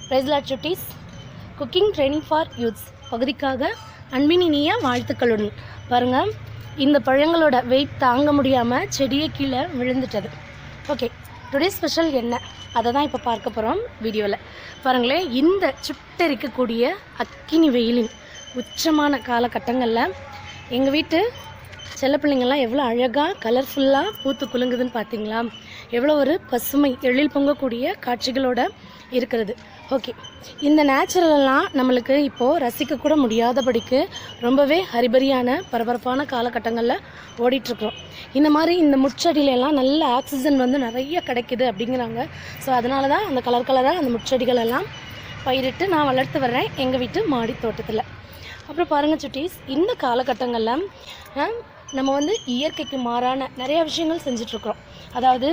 Price Lord சுட்டீஸ். Cooking training for youths பகுதிக்காக அன்பின் இனிய வாழ்த்துக்களுடன். பாருங்கள், இந்த பழங்களோட வெயிட் தாங்க முடியாமல் செடியே கீழே விழுந்துட்டது. ஓகே, டுடே ஸ்பெஷல் என்ன அதை தான் இப்போ பார்க்க போகிறோம் வீடியோவில். பாருங்களேன், இந்த சுட்டரிக்கக்கூடிய அக்கினி வெயிலின் உச்சமான காலகட்டங்களில் எங்கள் வீட்டு செல்ல பிள்ளைங்கள்லாம் எவ்வளோ அழகாக கலர்ஃபுல்லாக பூத்து குலுங்குதுன்னு பார்த்தீங்களா? எவ்வளோ ஒரு பசுமை எழில் பொங்கக்கூடிய காட்சிகளோடு இருக்கிறது. ஓகே, இந்த நேச்சுரலெல்லாம் நம்மளுக்கு இப்போது ரசிக்கக்கூட முடியாதபடிக்கு ரொம்பவே ஹரிபரியான பரபரப்பான காலகட்டங்களில் ஓடிட்டுருக்குறோம். இந்த மாதிரி இந்த முட்செடியிலெல்லாம் நல்ல ஆக்சிஜன் வந்து நிறைய கிடைக்குது அப்படிங்கிறாங்க. ஸோ அதனால தான் அந்த கலராக அந்த முட்செடிகளெல்லாம் பயிரிட்டு நான் வளர்த்து வர்றேன் எங்கள் வீட்டு மாடி தோட்டத்தில். அப்புறம் பாருங்கள் சுட்டீஸ், இந்த காலகட்டங்களில் நம்ம வந்து இயற்கைக்கு மாறான நிறையா விஷயங்கள் செஞ்சிட்ருக்குறோம். அதாவது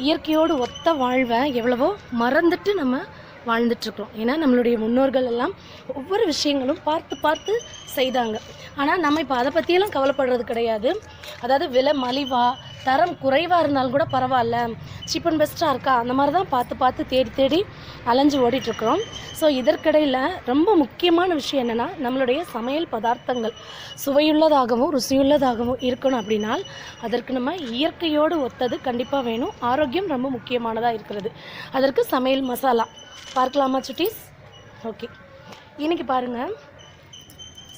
இயற்கையோடு ஒத்த வாழ்வை எவ்வளவோ மறந்துட்டு நம்ம வாழ்ந்துட்டுருக்குறோம். ஏன்னா நம்மளுடைய முன்னோர்கள் எல்லாம் ஒவ்வொரு விஷயங்களும் பார்த்து செய்தாங்க. ஆனால் நம்ம இப்போ அதை பற்றியெல்லாம் கவலைப்படுறது கிடையாது. அதாவது விலை மலிவாக தரம் குறைவாக இருந்தாலும் கூட பரவாயில்ல, சீப் அண்ட் பெஸ்ட்டாக இருக்கா, அந்த மாதிரி தான் பார்த்து தேடி அலைஞ்சு ஓடிட்டுருக்குறோம். ஸோ இதற்கிடையில் ரொம்ப முக்கியமான விஷயம் என்னென்னா, நம்மளுடைய சமையல் பதார்த்தங்கள் சுவையுள்ளதாகவும் ருசியுள்ளதாகவும் இருக்கணும். அப்படின்னால் அதற்கு நம்ம இயற்கையோடு ஒத்தது கண்டிப்பாக வேணும். ஆரோக்கியம் ரொம்ப முக்கியமானதாக இருக்கிறது. அதற்கு சமையல் மசாலா பார்க்கலாமா சுட்டீஸ்? ஓகே, இன்றைக்கி பாருங்கள்,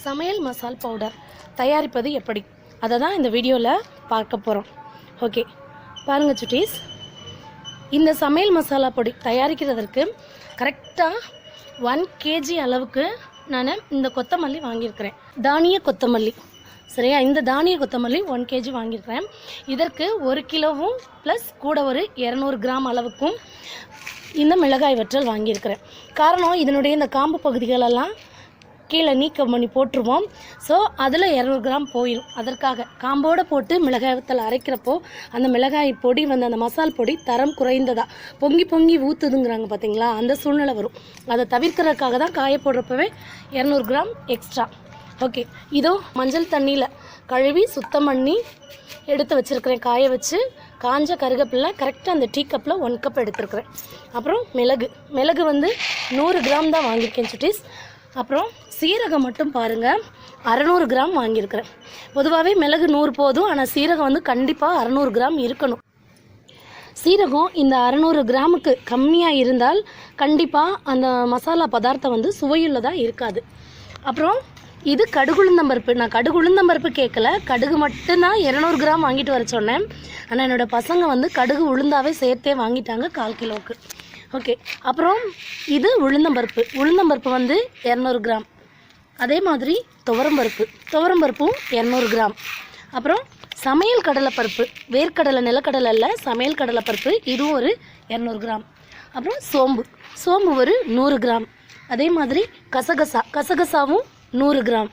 சமையல் மசால் பவுடர் தயாரிப்பது எப்படி அதை தான் இந்த வீடியோவில் பார்க்க போகிறோம். ஓகே, பாருங்கள் சுட்டீஸ், இந்த சமையல் மசாலா பொடி தயாரிக்கிறதற்கு கரெக்டாக 1 kg அளவுக்கு நான் இந்த கொத்தமல்லி வாங்கியிருக்கிறேன். தானிய கொத்தமல்லி, சரியா? இந்த தானிய கொத்தமல்லி 1 kg வாங்கியிருக்கிறேன். இதற்கு 1 கிலோவும் ப்ளஸ் கூட ஒரு 200 கிராம் அளவுக்கும் இந்த மிளகாய் வற்றல் வாங்கியிருக்கிறேன். காரணம், இதனுடைய இந்த காம்பு பகுதிகளெல்லாம் கீழே நீக்கம் பண்ணி போட்டுருவோம். ஸோ அதில் 200 கிராம் போயிடும். அதற்காக காம்போடு போட்டு மிளகாய் வத்தல் அரைக்கிறப்போ அந்த மிளகாய் பொடி வந்து அந்த மசால் பொடி தரம் குறைந்ததாக பொங்கி ஊற்றுதுங்கிறாங்க பார்த்தீங்களா? அந்த சூழ்நிலை வரும். அதை தவிர்க்கிறதுக்காக தான் காய போடுறப்பவே 200 கிராம் எக்ஸ்ட்ரா. ஓகே, இதோ மஞ்சள் தண்ணியில் கழுவி சுத்தம் பண்ணி எடுத்து வச்சுருக்கிறேன். காய வச்சு காஞ்ச கருகப்பில்லை கரெக்டாக அந்த டீ கப்பில் 1 கப் எடுத்துருக்குறேன். அப்புறம் மிளகு வந்து 100 கிராம் தான் வாங்கியிருக்கேன் சுட்டீஸ். அப்புறம் சீரகம் மட்டும் பாருங்கள், 600 கிராம் வாங்கியிருக்கிறேன். பொதுவாகவே மிளகு 100 போதும், ஆனால் சீரகம் வந்து கண்டிப்பாக 600 கிராம் இருக்கணும். சீரகம் இந்த 600 கிராமுக்கு கம்மியாக இருந்தால் கண்டிப்பாக அந்த மசாலா பதார்த்தம் வந்து சுவையுள்ளதாக இருக்காது. அப்புறம் இது கடுகுளுந்தம்பருப்பு. நான் கடுகுளுந்தம்பருப்பு கேட்கல, கடுகு மட்டும்தான் 200 கிராம் வாங்கிட்டு வர சொன்னேன். ஆனால் என்னோடய பசங்க வந்து கடுகு உளுந்தாவே சேர்த்தே வாங்கிட்டாங்க 1/4 கிலோவுக்கு. ஓகே, அப்புறம் இது உளுந்தம்பருப்பு வந்து 200 கிராம். அதே மாதிரி துவரம்பருப்பும் 200 கிராம். அப்புறம் சமையல் கடலைப்பருப்பு, வேர்க்கடலை நிலக்கடலை இல்லை, சமையல் கடலைப்பருப்பு, இதுவும் ஒரு 200 கிராம். அப்புறம் சோம்பு ஒரு 100 கிராம். அதே மாதிரி கசகசாவும் 100 கிராம்.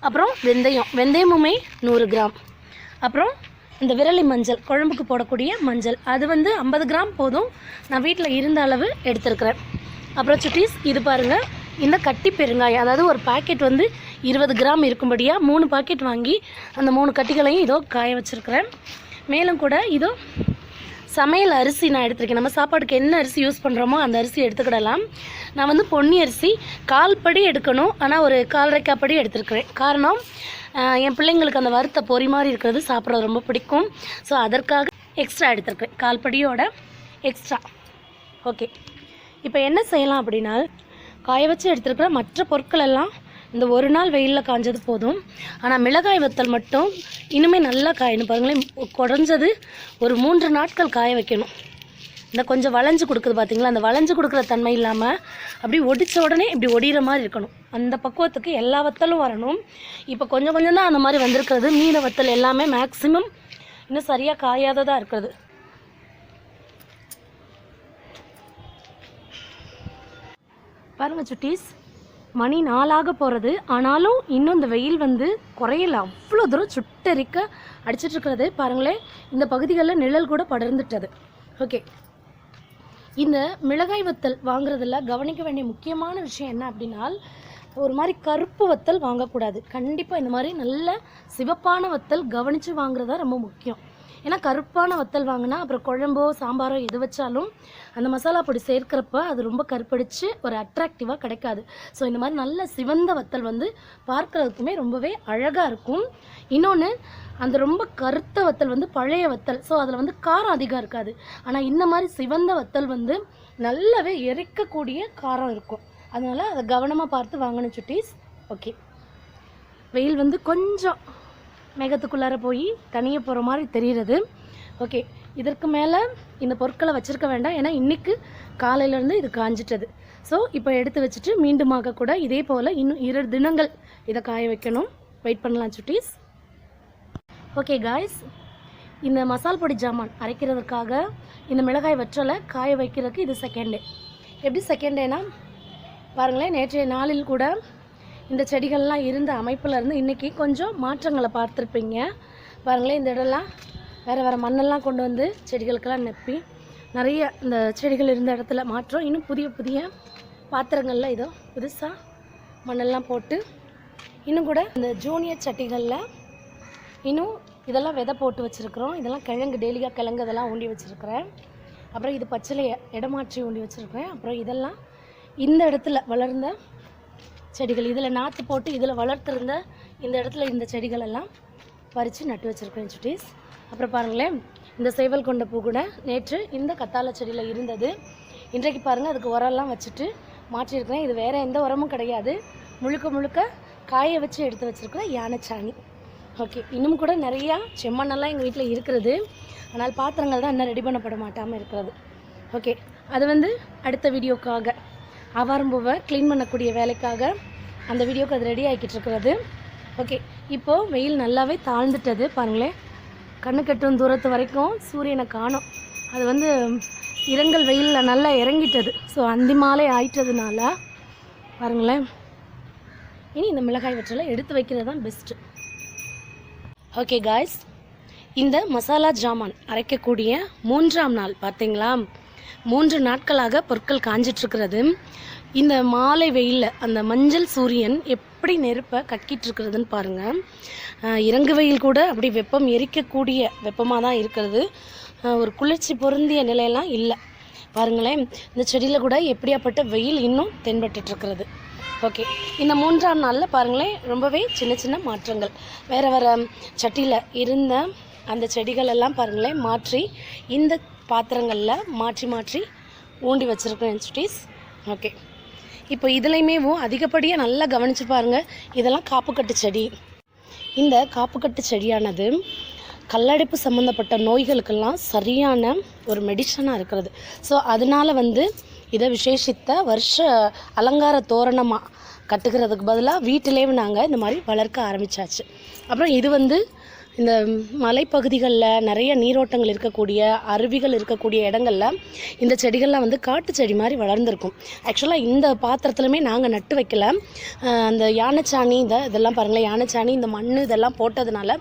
அப்புறம் வெந்தயமுமே 100 கிராம். அப்புறம் இந்த விரலி மஞ்சள், குழம்புக்கு போடக்கூடிய மஞ்சள், அது வந்து 50 கிராம் போதும். நான் வீட்டில் இருந்த அளவு எடுத்துருக்கிறேன். அப்புறம் சுட்டீஸ், இது பாருங்கள், இந்த கட்டி பெருங்காயம், அதாவது ஒரு பாக்கெட் வந்து 20 கிராம் இருக்கும்படியாக 3 பாக்கெட் வாங்கி அந்த 3 கட்டிகளையும் இதோ காய வச்சுருக்கிறேன். மேலும் கூட இதோ சமையல் அரிசி நான் எடுத்துருக்கேன். நம்ம சாப்பாடுக்கு என்ன அரிசி யூஸ் பண்ணுறோமோ அந்த அரிசி எடுத்துக்கிடலாம். நான் வந்து பொன்னி அரிசி 1/4 படி எடுக்கணும், ஆனால் ஒரு 1/4 படி எடுத்துருக்கிறேன். காரணம், என் பிள்ளைங்களுக்கு அந்த வறுத்த பொறி மாதிரி இருக்கிறது சாப்பிட்றது ரொம்ப பிடிக்கும். ஸோ அதற்காக எக்ஸ்ட்ரா எடுத்துருக்கிறேன், 1/4 படியோட எக்ஸ்ட்ரா. ஓகே, இப்போ என்ன செய்யலாம் அப்படின்னா, காய வச்சு எடுத்துருக்கிற மற்ற பொருட்கள் எல்லாம் இந்த ஒரு நாள் வெயிலில் காஞ்சது போதும். ஆனால் மிளகாய் வத்தல் மட்டும் இன்னுமே நல்லா காயணும். பாருங்களேன், குறைஞ்சது ஒரு 3 நாட்கள் காய வைக்கணும். இந்த கொஞ்சம் வளைஞ்சு கொடுக்குது பார்த்தீங்களா? அந்த வளைஞ்சு கொடுக்குற தன்மை இல்லாமல் அப்படி ஒடித்த உடனே இப்படி ஒடிகிற மாதிரி இருக்கணும். அந்த பக்குவத்துக்கு எல்லா வத்தலும் வரணும். இப்போ கொஞ்சம் தான் அந்த மாதிரி வந்திருக்கிறது. மீன வத்தல் எல்லாமே மேக்ஸிமம் இன்னும் சரியாக காயாததாக இருக்கிறது. பாருங்கள் சுட்டீஸ், மணி 4 போகிறது. ஆனாலும் இன்னும் இந்த வெயில் வந்து குறையல, அவ்வளோ தூரம் சுட்டரிக்க அடிச்சிட்ருக்கிறது. பாருங்களேன், இந்த பகுதிகளில் நிழல் கூட படர்ந்துட்டது. ஓகே, இந்த மிளகாய் வத்தல் வாங்குறதில் கவனிக்க வேண்டிய முக்கியமான விஷயம் என்ன அப்படின்னா, ஒரு மாதிரி கருப்பு வத்தல் வாங்கக்கூடாது. கண்டிப்பாக இந்த மாதிரி நல்ல சிவப்பான வத்தல் கவனித்து வாங்குறது தான் ரொம்ப முக்கியம். ஏன்னா கருப்பான வத்தல் வாங்கினா அப்புறம் குழம்போ சாம்பாரோ எது வச்சாலும் அந்த மசாலா பொடி சேர்க்கிறப்ப அது ரொம்ப கருப்படிச்சு ஒரு அட்ராக்டிவாக கிடைக்காது. ஸோ இந்த மாதிரி நல்ல சிவந்த வத்தல் வந்து பார்க்குறதுக்குமே ரொம்பவே அழகாக இருக்கும். இன்னொன்று, அந்த ரொம்ப கருத்த வத்தல் வந்து பழைய வத்தல், ஸோ அதில் வந்து காரம் அதிகம் இருக்காது. ஆனால் இந்த மாதிரி சிவந்த வத்தல் வந்து நல்லாவே எரிக்கக்கூடிய காரம் இருக்கும். அதனால் அதை கவனமாக பார்த்து வாங்கணும் சுட்டீஸ். ஓகே, வெயில் வந்து கொஞ்சம் மேகத்துக்குள்ளார போய் தனிய போகிற மாதிரி தெரிகிறது. ஓகே, இதற்கு மேலே இந்த பொருட்களை வச்சுருக்க வேண்டாம், ஏன்னா இன்றைக்கு காலையிலேருந்து இது காஞ்சிட்டது. ஸோ இப்போ எடுத்து வச்சுட்டு மீண்டுமாக கூட இதே போல் இன்னும் 2 தினங்கள் இதை காய வைக்கணும். வெயிட் பண்ணலாம் சுட்டீஸ். ஓகே காய்ஸ், இந்த மசால் பொடி ஜாமான் அரைக்கிறதுக்காக இந்த மிளகாய் வற்றலை காய வைக்கிறதுக்கு இது செகண்ட் டே. எப்படி செகண்ட் டேனா பாருங்களேன், நேற்றைய நாளில் கூட இந்த செடிகள்லாம் இருந்த அமைப்பில் இருந்து இன்றைக்கி கொஞ்சம் மாற்றங்களை பார்த்துருப்பீங்க. பாருங்களேன், இந்த இடம்லாம் வேறு மண்ணெல்லாம் கொண்டு வந்து செடிகளுக்கெல்லாம் நெப்பி நிறைய இந்த செடிகள் இருந்த இடத்துல மாற்றம். இன்னும் புதிய பாத்திரங்களில் இதோ புதுசாக மண்ணெல்லாம் போட்டு இன்னும் கூட இந்த ஜூனியர் சட்டிகளில் இன்னும் இதெல்லாம் விதை போட்டு வச்சுருக்குறோம். இதெல்லாம் கிழங்கு, டெய்லியாக கிழங்கு இதெல்லாம் ஊண்டி வச்சுருக்கிறேன். அப்புறம் இது பச்சிலையை இடமாற்றி ஊண்டி வச்சுருக்கிறேன். அப்புறம் இதெல்லாம் இந்த இடத்துல வளர்ந்த செடிகள், இதில் நாற்று போட்டு இதில் வளர்த்துருந்த இந்த இடத்துல இந்த செடிகள் எல்லாம் பறித்து நட்டு வச்சுருக்கேன் சுட்டீஸ். அப்புறம் பாருங்களேன், இந்த சேவல் கொண்ட பூ கூட நேற்று இந்த கத்தாழை செடியில் இருந்தது. இன்றைக்கு பாருங்கள், அதுக்கு உரம்லாம் வச்சுட்டு மாற்றிருக்கிறேன். இது வேறு எந்த உரமும் கிடையாது, முழுக்க காய வச்சு எடுத்து வச்சுருக்கிறேன் யானைச்சாணி. ஓகே, இன்னும் கூட நிறையா செம்மண்ணெல்லாம் எங்கள் வீட்டில் இருக்கிறது. ஆனால் பாத்திரங்கள் தான் இன்னும் ரெடி பண்ணப்பட மாட்டாமல் இருக்கிறது. ஓகே, அது வந்து அடுத்த வீடியோக்காக ஆவாரம்பூவை க்ளீன் பண்ணக்கூடிய வேலைக்காக அந்த வீடியோக்கு அது ரெடி ஆகிக்கிட்டு இருக்கிறது. ஓகே, இப்போது வெயில் நல்லாவே தாழ்ந்துட்டது. பாருங்களேன், கண்ணு கட்டும் தூரத்து வரைக்கும் சூரியனை காணோம். அது வந்து இரங்கல் வெயிலில் நல்லா இறங்கிட்டது. ஸோ அந்தி மாலை ஆயிட்டதுனால பாருங்களேன், இனி இந்த மிளகாய் வற்றலை எடுத்து வைக்கிறது தான் பெஸ்ட்டு. ஓகே காய்ஸ், இந்த மசாலா ஜாமான் அரைக்கக்கூடிய 3ஆம் நாள் பார்த்தீங்களா, 3 நாட்களாக பொருட்கள் காஞ்சிட்ருக்கிறது. இந்த மாலை வெயிலில் அந்த மஞ்சள் சூரியன் எப்படி நெருப்பை கக்கிட்டு இருக்கிறதுன்னு பாருங்கள். இறங்கு வெயில் கூட அப்படி வெப்பம் எரிக்கக்கூடிய வெப்பமாக தான் இருக்கிறது. ஒரு குளிர்ச்சி பொருந்திய நிலையெல்லாம் இல்லை. பாருங்களேன், இந்த செடியில் கூட எப்படியாப்பட்ட வெயில் இன்னும் தென்பட்டுருக்கிறது. ஓகே, இந்த 3ஆம் நாளில் பாருங்களேன், ரொம்பவே சின்ன மாற்றங்கள். வேறு சட்டியில் இருந்த அந்த செடிகள் எல்லாம் பாருங்களேன் மாற்றி இந்த பாத்திரங்களில் மாற்றி ஊண்டி வச்சுருக்கேன் சுட்டீஸ். ஓகே, இப்போ இதுலையுமே அதிகப்படியாக நல்லா கவனித்து பாருங்கள். இதெல்லாம் காப்புக்கட்டு செடி. இந்த காப்புக்கட்டு செடியானது கல்லடைப்பு சம்மந்தப்பட்ட நோய்களுக்கெல்லாம் சரியான ஒரு மெடிசனாக இருக்கிறது. ஸோ அதனால் வந்து இதை விசேஷித்த வருஷ அலங்கார தோரணமாக கட்டுக்கிறதுக்கு பதிலாக வீட்டிலே நாங்கள் இந்த மாதிரி வளர்க்க ஆரம்பித்தாச்சு. அப்புறம் இது வந்து இந்த மலைப்பகுதிகளில் நிறைய நீரோட்டங்கள் இருக்கக்கூடிய அருவிகள் இருக்கக்கூடிய இடங்களில் இந்த செடிகள்லாம் வந்து காட்டு செடி மாதிரி வளர்ந்துருக்கும். ஆக்சுவலாக இந்த பாத்திரத்துலையுமே நாங்கள் நட்டு வைக்கல. அந்த யானைச்சாணி இதெல்லாம் பாருங்களேன், யானைச்சாணி இந்த மண் இதெல்லாம் போட்டதுனால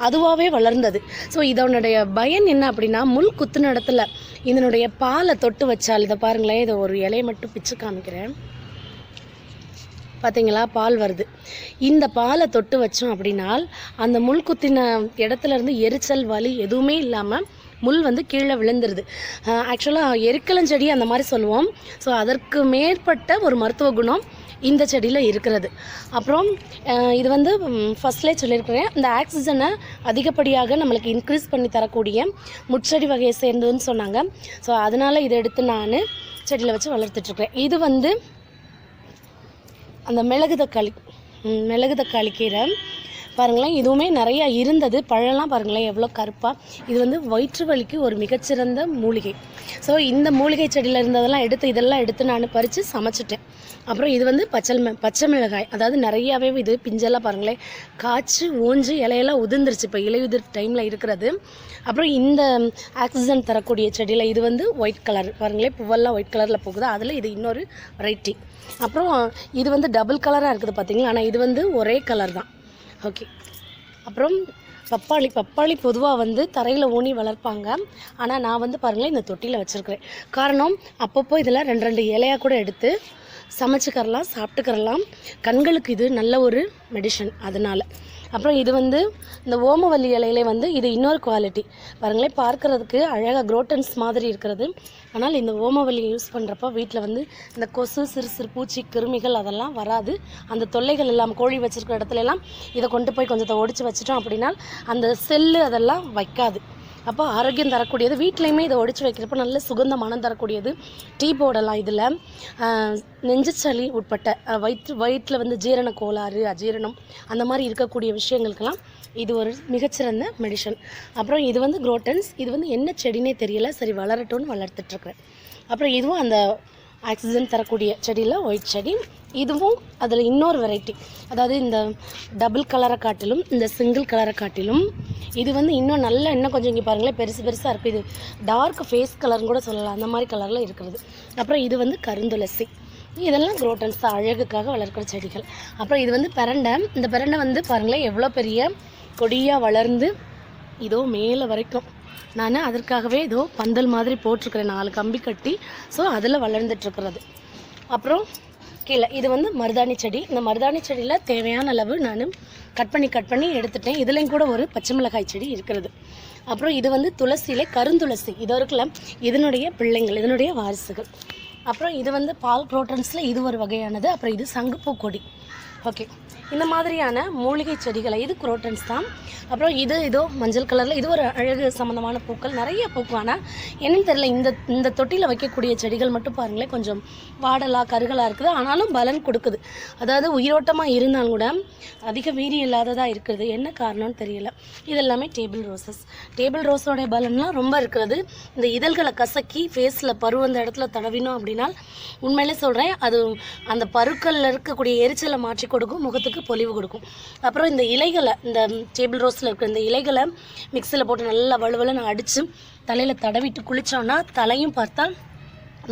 அதுவாகவே வளர்ந்தது. ஸோ இதனுடைய பயன் என்ன அப்படின்னா, முள் குத்துன இடத்துல இதனுடைய பாலை தொட்டு வச்சால், இதை பாருங்களேன், இதை ஒரு இலையை மட்டும் பிச்சு காமிக்கிறேன். பார்த்தீங்களா, பால் வருது. இந்த பாலை தொட்டு வச்சோம் அப்படின்னால் அந்த முள் குத்தின இடத்துலேருந்து எரிச்சல் வலி எதுவுமே இல்லாமல் முள் வந்து கீழே விழுந்துருது. ஆக்சுவலாக எரிக்கலஞ்செடி அந்த மாதிரி சொல்லுவோம். ஸோ அதற்கு மேற்பட்ட ஒரு மருத்துவ குணம் இந்த செடியில் இருக்கிறது. அப்புறம் இது வந்து ஃபஸ்ட்லேயே சொல்லியிருக்கிறேன், இந்த ஆக்சிஜனை அதிகப்படியாக நம்மளுக்கு இன்க்ரீஸ் பண்ணி தரக்கூடிய முட்செடி வகையை சேர்ந்ததுன்னு சொன்னாங்க. ஸோ அதனால் இதை எடுத்து நான் செடியில் வச்சு வளர்த்துட்ருக்கிறேன். இது வந்து அந்த மிளகு தக்காளி கீரை பாருங்களேன், இதுவுமே நிறையா இருந்தது. பழம்லாம் பாருங்களேன் எவ்வளோ கருப்பாக. இது வந்து வயிற்று வலிக்கு ஒரு மிகச்சிறந்த மூலிகை. ஸோ இந்த மூலிகை செடியில் இருந்ததெல்லாம் இதெல்லாம் எடுத்து நான் பறித்து சமைச்சிட்டேன். அப்புறம் இது வந்து பச்சை மிளகாய், அதாவது நிறையாவே இது பிஞ்செல்லாம் பாருங்களேன் காய்ச்சி ஊஞ்சி இலையெல்லாம் உதிர்ந்துருச்சு. இப்போ இலையுதிர் டைமில் இருக்கிறது. அப்புறம் இந்த ஆக்சிஜன் தரக்கூடிய செடியில் இது வந்து ஒயிட் கலர் பாருங்களேன், பூவெல்லாம் ஒயிட் கலரில் போகுது. அதில் இது இன்னொரு வெரைட்டி. அப்புறம் இது வந்து டபுள் கலராக இருக்குது பார்த்தீங்களா, ஆனால் இது வந்து ஒரே கலர் தான். ஓகே, அப்புறம் பப்பாளி பொதுவாக வந்து தரையில் ஊனி வளர்ப்பாங்க. ஆனால் நான் வந்து பாருங்களேன் இந்த தொட்டியில் வச்சுருக்கிறேன். காரணம், அப்பப்போ இதில் 2 இலையாக கூட எடுத்து சமைச்சிக்கரலாம், சாப்பிட்டுக்கரலாம். கண்களுக்கு இது நல்ல ஒரு மெடிசன். அதனால் அப்புறம் இது வந்து இந்த ஓமவல்லி இலையிலே வந்து இது இன்னொரு குவாலிட்டி பாருங்களேன், பார்க்குறதுக்கு அழகாக குரோட்டன்ஸ் மாதிரி இருக்கிறது. ஆனால் இந்த ஓமவல்லி யூஸ் பண்ணுறப்போ வீட்டில் வந்து இந்த கொசு, சிறு சிறு பூச்சி, கிருமிகள் அதெல்லாம் வராது. அந்த தொல்லைகள் எல்லாம் கோழி வச்சுருக்கிற இடத்துல எல்லாம் இதை கொண்டு போய் கொஞ்சத்தை ஒடிச்சு வச்சிட்டோம் அப்படின்னா அந்த செல்லு அதெல்லாம் வைக்காது. அப்போ ஆரோக்கியம் தரக்கூடியது. வீட்லேயுமே இதை ஒடிச்சு வைக்கிறப்ப நல்ல சுகந்த மனம் தரக்கூடியது. டீ போடலாம். இதில் நெஞ்சு சளி உட்பட்ட வயிற்றில் வந்து ஜீரண கோளாறு, அஜீரணம் அந்த மாதிரி இருக்கக்கூடிய விஷயங்களுக்கெல்லாம் இது ஒரு மிகச்சிறந்த மெடிசன். அப்புறம் இது வந்து குரோட்டன்ஸ். இது வந்து என்ன செடினே தெரியல, சரி வளரட்டும்னு வளர்த்துட்ருக்குறேன். அப்புறம் இதுவும் அந்த ஆக்சிஜன் தரக்கூடிய செடியில் ஒயிட் செடி. இதுவும் அதில் இன்னொரு வெரைட்டி, அதாவது இந்த டபுள் கலரை காட்டிலும் இந்த சிங்கிள் கலரை காட்டிலும் இது வந்து இன்னும் நல்ல இன்னும் கொஞ்சம் இங்கே பாருங்களேன் பெருசு பெருசாக இருக்குது. இது டார்க் ஃபேஸ் கலர்னு கூட சொல்லலாம், அந்த மாதிரி கலரில் இருக்கிறது. அப்புறம் இது வந்து கருந்துளசி. இதெல்லாம் குரோட்டன்ஸ் தான், அழகுக்காக வளர்க்குற செடிகள். அப்புறம் இது வந்து பெரண்டை. இந்த பெரண்டை வந்து பாருங்களேன் எவ்வளோ பெரிய கொடியாக வளர்ந்து இதோ மேலே வரைக்கும். நான் அதற்காகவே ஏதோ பந்தல் மாதிரி போட்டிருக்கிறேன், 4 கம்பி கட்டி. ஸோ அதில் வளர்ந்துட்டுருக்கிறது. அப்புறம் கீழே இது வந்து மருதாணி செடி. இந்த மருதாணி செடியில் தேவையான அளவு நான் கட் பண்ணி எடுத்துட்டேன். இதுலேயும் கூட ஒரு பச்சை மிளகாய் செடி இருக்கிறது. அப்புறம் இது வந்து துளசியிலே கருந்துளசி. இது இருக்குல்ல, இதனுடைய பிள்ளைங்கள், இதனுடைய வாரிசுகள். அப்புறம் இது வந்து பால் குரோட்டன்ஸில் இது ஒரு வகையானது. அப்புறம் இது சங்குப்பூ கொடி. ஓகே, இந்த மாதிரியான மூலிகை செடிகளை, இது குரோட்டன்ஸ் தான். அப்புறம் இதோ மஞ்சள் கலரில் இது ஒரு அழகு சம்மந்தமான பூக்கள் நிறைய பூக்கும். ஆனால் என்னன்னு தெரியல, இந்த தொட்டியில் வைக்கக்கூடிய செடிகள் மட்டும் பாருங்களேன் கொஞ்சம் வாடலாக கருகலாக இருக்குது. ஆனாலும் பலன் கொடுக்குது. அதாவது உயிரோட்டமாக இருந்தாலும் கூட அதிக வீரியம் இல்லாததாக இருக்குது. என்ன காரணம்னு தெரியல. இதெல்லாமே டேபிள் ரோசஸ். டேபிள் ரோஸோடைய பலன்லாம் ரொம்ப இருக்கிறது. இந்த இதழ்களை கசக்கி ஃபேஸில் பரு அந்த இடத்துல தடவினோம் அப்படின்னா உண்மையிலே சொல்கிறேன், அது அந்த பருக்களில் இருக்கக்கூடிய எரிச்சலை மாற்றி கொடுக்கும், முகத்துக்கு பொலிவு கொடுக்கும். அப்புறம் இந்த இலைகளை, இந்த டேபிள் ரோஸில் இருக்கிற இந்த இலைகளை மிக்சியில் போட்டு நல்லா வலுவலுன்னு அடித்து தலையில் தடவிட்டு குளித்தோன்னா தலையும் பார்த்தால்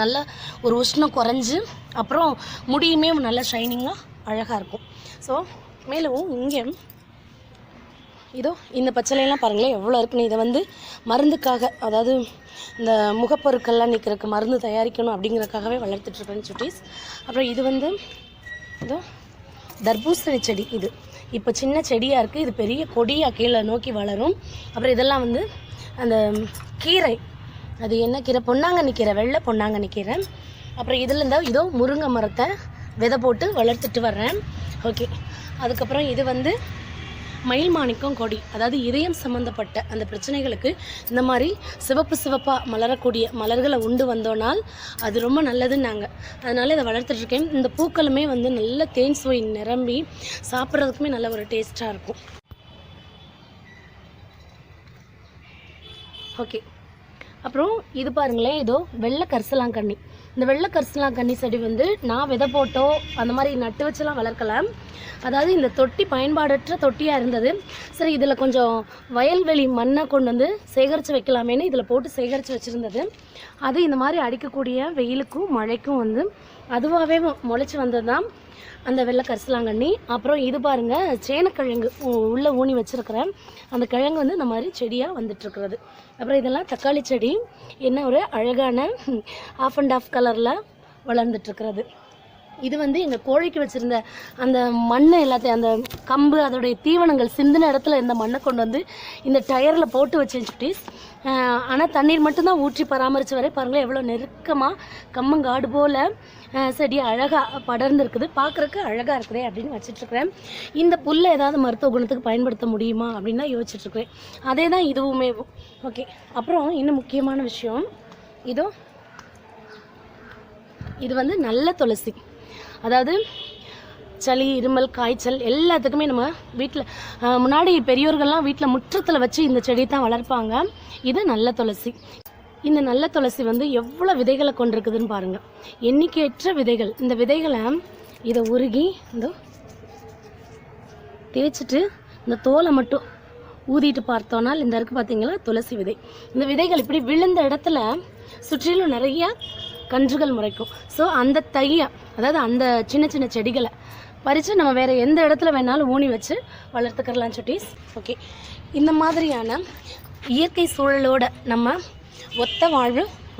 நல்லா ஒரு உஷ்ணம் குறைஞ்சி அப்புறம் முடியுமே நல்லா ஷைனிங்காக அழகாக இருக்கும். ஸோ மேலும் இங்கே இதோ இந்த பச்சளையெல்லாம் பாருங்களேன் எவ்வளோ இருக்குன்னு. இதை வந்து மருந்துக்காக, அதாவது இந்த முகப்பொருட்கள்லாம் நிற்கிறதுக்கு மருந்து தயாரிக்கணும் அப்படிங்கிறதுக்காகவே வளர்த்துட்ருக்கேன் சுட்டீஸ். அப்புறம் இது வந்து இதோ தர்பூசணி செடி. இது இப்போ சின்ன செடியாக இருக்குது, இது பெரிய கொடியாக கீழே நோக்கி வளரும். அப்புறம் இதெல்லாம் வந்து அந்த கீரை, அது என்ன கீரை, பொன்னாங்கண்ணி கீரை, வெள்ளை பொன்னாங்கண்ணி கீரை. அப்புறம் இதில் இருந்தால் இதோ முருங்கை மரத்தை விதை போட்டு வளர்த்துட்டு வர்றேன். ஓகே, அதுக்கப்புறம் இது வந்து மயில் மாணிக்கம் கொடி. அதாவது இதயம் சம்மந்தப்பட்ட அந்த பிரச்சனைகளுக்கு இந்த மாதிரி சிவப்பாக மலரக்கூடிய மலர்களை உண்டு வந்தோனால் அது ரொம்ப நல்லதுன்னாங்க. அதனால் இதை வளர்த்துட்ருக்கேன். இந்த பூக்களுமே வந்து நல்ல தேன் சுவை நிரம்பி சாப்பிட்றதுக்குமே நல்ல ஒரு டேஸ்ட்டாக இருக்கும். ஓகே, அப்புறம் இது பாருங்களேன், இதோ வெள்ளை கரிசலாங்கண்ணி. இந்த வெள்ளை கரிசலாங்கண்ணி செடி வந்து நான் விதை போட்டோ அந்த மாதிரி நட்டு வச்செல்லாம் வளர்க்கலாம். அதாவது இந்த தொட்டி பயன்பாடற்ற தொட்டியாக இருந்தது. சரி, இதில் கொஞ்சம் வயல்வெளி மண்ணை கொண்டு வந்து சேகரித்து வைக்கலாமேன்னு இதில் போட்டு சேகரித்து வச்சுருந்தது. அது இந்த மாதிரி அடிக்கக்கூடிய வெயிலுக்கும் மழைக்கும் வந்து அதுவாகவே முளைச்சி வந்தது தான் அந்த வெள்ளை கரிசலாங்கண்ணி. அப்புறம் இது பாருங்கள், சேனக்கிழங்கு உள்ளே ஊனி வச்சுருக்கிறேன். அந்த கிழங்கு வந்து இந்த மாதிரி செடியாக வந்துட்டுருக்கிறது. அப்புறம் இதெல்லாம் தக்காளி செடி, என்ன ஒரு அழகான ஆஃப் அண்ட் ஆஃப் கலரில் வளர்ந்துட்டுருக்கிறது. இது வந்து எங்கள் கோழிக்கு வச்சுருந்த அந்த மண்ணை எல்லாத்தையும், அந்த கம்பு அதோடைய தீவனங்கள் சிந்தின இடத்துல இந்த மண்ணை கொண்டு வந்து இந்த டயரில் போட்டு வச்சேன் சுட்டீஸ். ஆனால் தண்ணீர் மட்டும்தான் ஊற்றி பராமரித்து வரை பாருங்களேன் எவ்வளோ நெருக்கமாக கம்மங்காடு போல் செடி அழகாக படர்ந்துருக்குது. பார்க்குறக்கு அழகாக இருக்குதே அப்படின்னு வச்சிட்ருக்கிறேன். இந்த புல்லை ஏதாவது மருத்துவ குணத்துக்கு பயன்படுத்த முடியுமா அப்படின்னு தான் யோசிச்சுட்ருக்கிறேன். அதே தான் இதுவுமே. ஓகே, அப்புறம் இன்னும் முக்கியமான விஷயம், இது வந்து நல்ல துளசி. அதாவது சளி, இருமல், காய்ச்சல் எல்லாத்துக்குமே நம்ம வீட்டில் முன்னாடி பெரியோர்கள்லாம் வீட்டில் முற்றத்தில் வச்சு இந்த செடி தான் வளர்ப்பாங்க. இது நல்ல துளசி. இந்த நல்ல துளசி வந்து எவ்வளோ விதைகளை கொண்டிருக்குதுன்னு பாருங்கள், எண்ணிக்கையற்ற விதைகள். இந்த விதைகளை இதை உருகி தேய்ச்சிட்டு இந்த தோலை மட்டும் ஊதிட்டு பார்த்தோன்னால் இந்த இருக்குது பார்த்தீங்களா துளசி விதை. இந்த விதைகள் இப்படி விழுந்த இடத்துல சுற்றிலும் நிறைய கன்றுகள் முளைக்கும். ஸோ அந்த தையை, அதாவது அந்த சின்ன சின்ன செடிகளை பறித்து நம்ம வேறு எந்த இடத்துல வேணாலும் ஊனி வச்சு வளர்த்துக்கிறலாம் சுட்டீஸ். ஓகே, இந்த மாதிரியான இயற்கை சூழலோடு நம்ம ஒத்த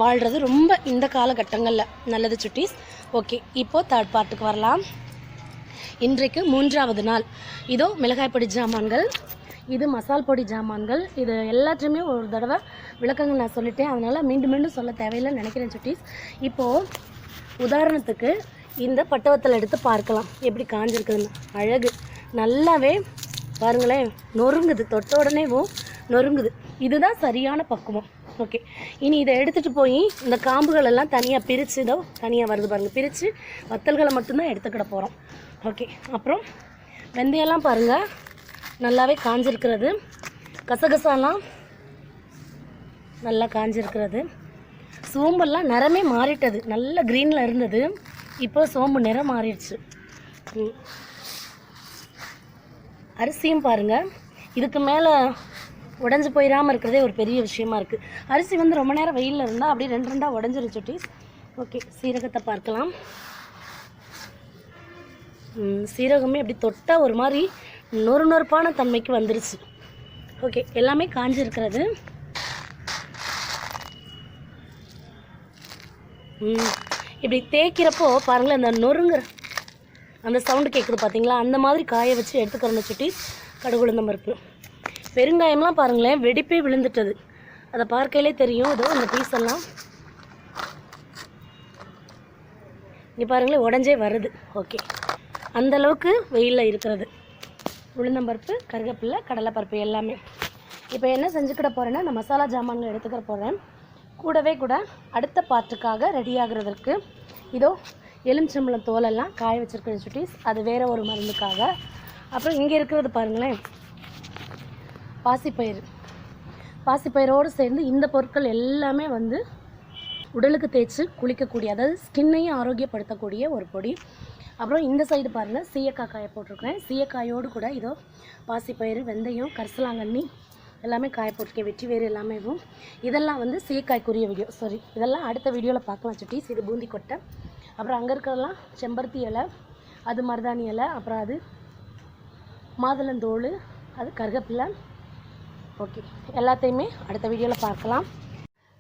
வாழ்கிறது ரொம்ப இந்த காலகட்டங்களில் நல்லது சுட்டீஸ். ஓகே, இப்போது தேர்ட் பார்ட்டுக்கு வரலாம். இன்றைக்கு 3வது நாள். இதோ மிளகாய் பொடி ஜாமான்கள், இது மசால் பொடி ஜாமான்கள். இது எல்லாத்தையுமே ஒரு தடவை விளக்கங்கள் நான் சொல்லிட்டேன், அதனால் மீண்டும் மீண்டும் சொல்ல தேவையில்லைன்னு நினைக்கிறேன் சுட்டீஸ். இப்போது உதாரணத்துக்கு இந்த பட்டவத்தில் எடுத்து பார்க்கலாம் எப்படி காஞ்சிருக்குதுன்னு. அழகு நல்லாவே பாருங்களேன், நொறுங்குது, தொட்ட உடனேவும் நொறுங்குது. இதுதான் சரியான பக்குவம். ஓகே, இனி இதை எடுத்துகிட்டு போய் இந்த காம்புகள் எல்லாம் தனியாக பிரித்து, இதோ தனியாக வருது பாருங்கள், பிரித்து வத்தல்களை மட்டும்தான் எடுத்துக்கிட போகிறோம். ஓகே, அப்புறம் வெந்தயம்லாம் பாருங்கள் நல்லாவே காஞ்சிருக்கிறது, கசகசாலாம் நல்லா காஞ்சிருக்கிறது, சோம்பெல்லாம் நிறமே மாறிட்டது, நல்ல க்ரீனில் இருந்தது, இப்போ சோம்பு நிறம் மாறிடுச்சு. அரிசியும் பாருங்கள், இதுக்கு மேலே உடஞ்சி போயிடாமல் இருக்கிறதே ஒரு பெரிய விஷயமா இருக்குது. அரிசி வந்து ரொம்ப நேரம் வெயிலில் இருந்தால் அப்படியே 2 உடஞ்சிரும் சுட்டீஸ். ஓகே, சீரகத்தை பார்க்கலாம். சீரகமே அப்படி தொட்டால் ஒரு மாதிரி நொறுநொறுப்பான தன்மைக்கு வந்துருச்சு. ஓகே, எல்லாமே காஞ்சிருக்கிறது. இப்படி தேய்க்கிறப்போ பாருங்களேன், அந்த நொறுங்குற அந்த சவுண்டு கேட்குது பார்த்தீங்களா, அந்த மாதிரி காய வச்சு எடுத்துக்கிறணும் சுட்டீஸ். கடுகுளுந்தம் பருப்பு, பெருங்காயம்லாம் பாருங்களேன் வெடிப்பே விழுந்துட்டது, அதை பார்க்கையிலே தெரியும். இதோ இந்த பீஸ் எல்லாம் இங்கே பாருங்களேன் உடஞ்சே வருது. ஓகே, அந்தளவுக்கு வெயிலில் இருக்கிறது. உளுந்தம்பருப்பு, கருவேப்பிலை, கடலைப்பருப்பு எல்லாமே. இப்போ என்ன செஞ்சுக்கிட போகிறேன்னா, இந்த மசாலா ஜாமான்கள் எடுத்துக்கிற போகிறேன். கூடவே கூட அடுத்த பாட்டுக்காக ரெடி ஆகுறதற்கு இதோ எலுமிச்சம்பழம் தோலெல்லாம் காய வச்சுருக்கேன் சுட்டீஸ், அது வேறு ஒரு மருந்துக்காக. அப்புறம் இங்கே இருக்கிறது பாருங்களேன் பாசிப்பயிறு, பாசிப்பயிரோடு சேர்ந்து இந்த பொருட்கள் எல்லாமே வந்து உடலுக்கு தேய்ச்சி குளிக்கக்கூடிய, அதாவது ஸ்கின்னையும் ஆரோக்கியப்படுத்தக்கூடிய ஒரு பொடி. அப்புறம் இந்த சைடு பாருங்கள் சீயக்காய் காய போட்டிருக்கிறேன், சீயக்காயோடு கூட இதோ பாசிப்பயிறு, வெந்தயம், கரிசலாங்கண்ணி எல்லாமே காய போட்டிருக்கேன், வெற்றி வேறு எல்லாமே. இதெல்லாம் வந்து சீயக்காய்க்குரிய வீடியோ, சாரி இதெல்லாம் அடுத்த வீடியோவில் பார்க்கலாம் சுட்டீஸ். இது பூந்தி கொட்டை. அப்புறம் அங்கே இருக்கிறதெல்லாம் செம்பருத்தி இலை, அது மருதாணி இலை, அப்புறம் அது மாதுளந்தோள், அது கருவேப்பிலை. ஓகே, எல்லாத்தையுமே அடுத்த வீடியோவில் பார்க்கலாம்.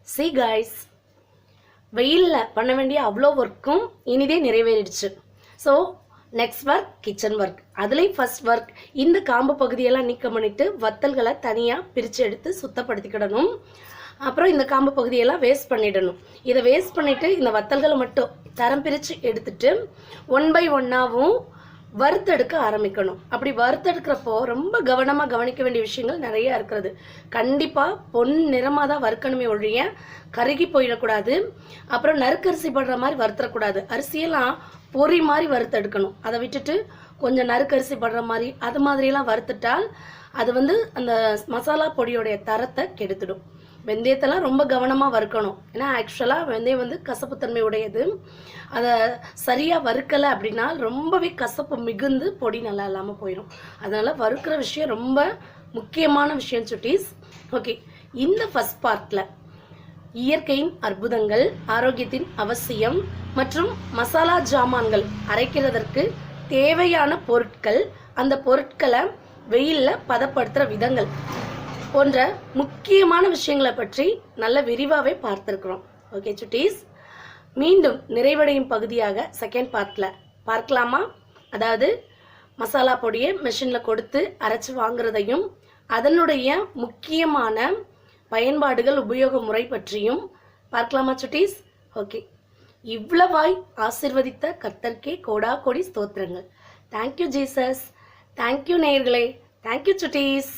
See guys, வெயிலில் பண்ண வேண்டிய அவ்வளோ ஒர்க்கும் இனிதே நிறைவேறிடுச்சு. So next work kitchen work. அதுலேயும் ஃபர்ஸ்ட் ஒர்க் இந்த காம்பு பகுதியெல்லாம் நீக்கம் பண்ணிவிட்டு வத்தல்களை தனியாக பிரித்து எடுத்து சுத்தப்படுத்திக்கிடணும். அப்புறம் இந்த காம்பு பகுதியெல்லாம் வேஸ்ட் பண்ணிடணும். இதை வேஸ்ட் பண்ணிவிட்டு இந்த வத்தல்களை மட்டும் தரம் பிரித்து எடுத்துட்டு 1 by 1ஆகவும் வறுத்தெடுக்க ஆரம்பிக்கணும். அப்படி வறுத்தெடுக்கிறப்போ ரொம்ப கவனமாக கவனிக்க வேண்டிய விஷயங்கள் நிறையா இருக்கிறது. கண்டிப்பாக பொன் நிறமாக தான் வறுக்கணுமே ஒழிய கருகி போயிடக்கூடாது. அப்புறம் நறுக்கரிசி படுற மாதிரி வறுத்தரக்கூடாது. அரிசியெல்லாம் பொறி மாதிரி வறுத்தெடுக்கணும். அதை விட்டுட்டு கொஞ்சம் நறுக்கரிசி படுற மாதிரி அது மாதிரியெல்லாம் வறுத்துட்டால் அது வந்து அந்த மசாலா பொடியோடைய தரத்தை கெடுத்துடும். வெந்தயத்தெல்லாம் ரொம்ப கவனமாக வறுக்கணும். ஏன்னா ஆக்சுவலாக வெந்தயம் வந்து கசப்புத்தன்மை உடையது. அதை சரியாக வறுக்கலை அப்படின்னா ரொம்பவே கசப்பு மிகுந்து பொடி நல்லா இல்லாமல் போயிடும். அதனால் வறுக்கிற விஷயம் ரொம்ப முக்கியமான விஷயம் சுட்டீஸ். ஓகே, இந்த ஃபர்ஸ்ட் பார்ட்டில் இயற்கையின் அற்புதங்கள், ஆரோக்கியத்தின் அவசியம் மற்றும் மசாலா ஜாமான்கள் அரைக்கிறதற்கு தேவையான பொருட்கள், அந்த பொருட்களை வெயிலில் பதப்படுத்துகிற விதங்கள் போன்ற முக்கியமான விஷயங்களை பற்றி நல்ல விரிவாகவே பார்த்துருக்குறோம். ஓகே சுட்டீஸ், மீண்டும் நிறைவடையும் பகுதியாக செகண்ட் பார்ட்டில் பார்க்கலாமா? அதாவது மசாலா பொடியை மெஷினில் கொடுத்து அரைச்சி வாங்குறதையும் அதனுடைய முக்கியமான பயன்பாடுகள், உபயோக முறை பற்றியும் பார்க்கலாமா சுட்டீஸ்? ஓகே, இவ்வளவாய் ஆசிர்வதித்த கர்த்தர்க்கே கோடா கோடி ஸ்தோத்திரங்கள். தேங்க்யூ ஜீசஸ், தேங்க்யூ நேயர்களே, தேங்க்யூ சுட்டீஸ்.